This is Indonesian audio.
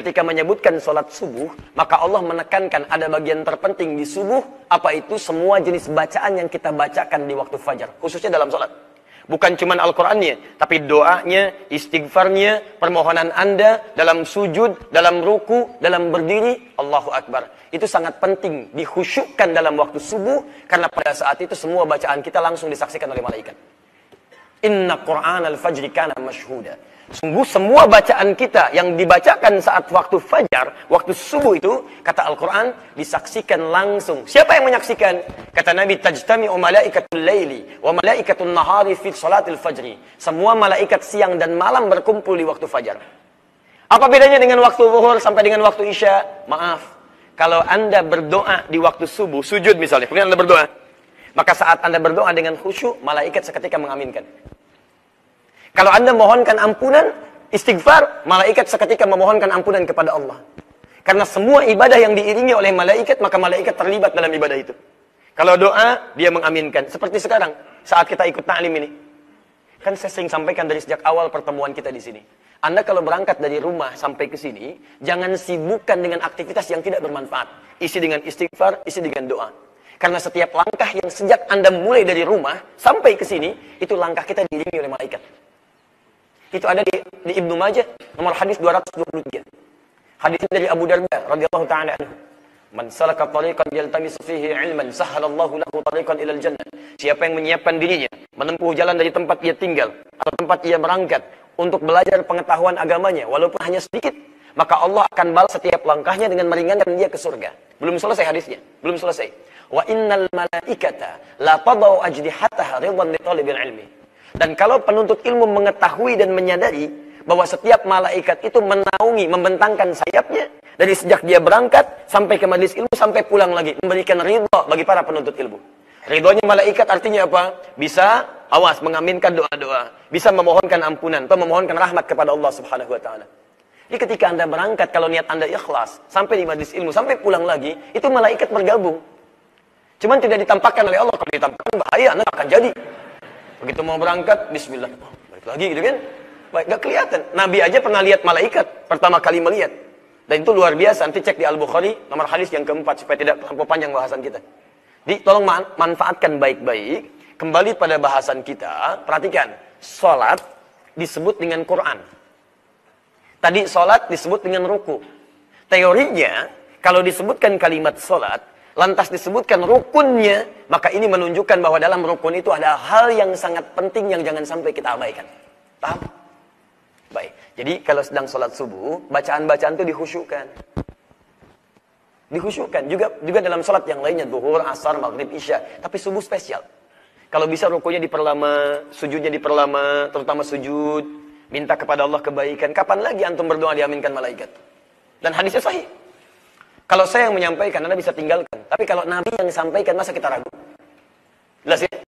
ketika menyebutkan sholat subuh, maka Allah menekankan ada bagian terpenting di subuh, apa itu semua jenis bacaan yang kita bacakan di waktu fajar, khususnya dalam sholat. Bukan cuma Al-Qur'annya, tapi doanya, istighfarnya, permohonan Anda dalam sujud, dalam ruku, dalam berdiri, Allahu Akbar. Itu sangat penting dikhusyukkan dalam waktu subuh, karena pada saat itu semua bacaan kita langsung disaksikan oleh malaikat. Inna Qur'an al-fajri kana mashhuda. Sungguh semua bacaan kita yang dibacakan saat waktu fajar, waktu subuh itu, kata Al-Quran, disaksikan langsung. Siapa yang menyaksikan? Kata Nabi, tajtami'u malaikatul laili wa malaikatul nahari fi salatil fajri. Semua malaikat siang dan malam berkumpul di waktu fajar. Apa bedanya dengan waktu zuhur sampai dengan waktu isya? Maaf, kalau Anda berdoa di waktu subuh, sujud misalnya, kemudian Anda berdoa, maka saat Anda berdoa dengan khusyuk, malaikat seketika mengaminkan. Kalau Anda mohonkan ampunan, istighfar, malaikat seketika memohonkan ampunan kepada Allah. Karena semua ibadah yang diiringi oleh malaikat, maka malaikat terlibat dalam ibadah itu. Kalau doa, dia mengaminkan. Seperti sekarang, saat kita ikut ta'lim ini. Kan saya sering sampaikan dari sejak awal pertemuan kita di sini. Anda kalau berangkat dari rumah sampai ke sini, jangan sibukkan dengan aktivitas yang tidak bermanfaat. Isi dengan istighfar, isi dengan doa. Karena setiap langkah yang sejak Anda mulai dari rumah sampai ke sini, itu langkah kita diiringi oleh malaikat. Itu ada di Ibnu Majah, nomor hadis 223. Hadis dari Abu Darda radhiyallahu taala anhu. Man salaka tariqan yaltamisu fihi ilman, sahhalallahu lahu tariqan ilal jannah. Siapa yang menyiapkan dirinya menempuh jalan dari tempat ia tinggal atau tempat ia berangkat untuk belajar pengetahuan agamanya walaupun hanya sedikit, maka Allah akan balas setiap langkahnya dengan meringankan dia ke surga. Belum selesai hadisnya, belum selesai. Wa innal malaikata la tadau ajnihataha ridwan li talibil ilmi. Dan kalau penuntut ilmu mengetahui dan menyadari bahwa setiap malaikat itu menaungi, membentangkan sayapnya dari sejak dia berangkat sampai ke majelis ilmu sampai pulang lagi, memberikan ridha bagi para penuntut ilmu. Ridhonya malaikat artinya apa? Bisa awas mengaminkan doa-doa, bisa memohonkan ampunan atau memohonkan rahmat kepada Allah Subhanahu wa taala. Jadi ketika Anda berangkat, kalau niat Anda ikhlas sampai di majelis ilmu sampai pulang lagi, itu malaikat bergabung. Cuman tidak ditampakkan oleh Allah. Kalau ditampakkan bahaya, Anda akan jadi. Begitu mau berangkat, bismillah. Balik lagi gitu kan. Baik, gak kelihatan. Nabi aja pernah lihat malaikat. Pertama kali melihat. Dan itu luar biasa. Nanti cek di Al-Bukhari, nomor hadis yang keempat. Supaya tidak terlampau panjang bahasan kita. Jadi tolong manfaatkan baik-baik. Kembali pada bahasan kita. Perhatikan. Salat disebut dengan Quran. Tadi salat disebut dengan ruku. Teorinya, kalau disebutkan kalimat salat, lantas disebutkan rukunnya, maka ini menunjukkan bahwa dalam rukun itu ada hal yang sangat penting yang jangan sampai kita abaikan. Paham? Baik. Jadi kalau sedang sholat subuh, bacaan-bacaan itu dikhusyukkan. Dikhusyukkan. Juga dalam sholat yang lainnya, zuhur, asar, maghrib, isya. Tapi subuh spesial. Kalau bisa rukunya diperlama, sujudnya diperlama, terutama sujud, minta kepada Allah kebaikan. Kapan lagi antum berdoa diaminkan malaikat? Dan hadisnya sahih. Kalau saya yang menyampaikan, Anda bisa tinggalkan. Tapi kalau Nabi yang sampaikan, masa kita ragu? Jelas ya?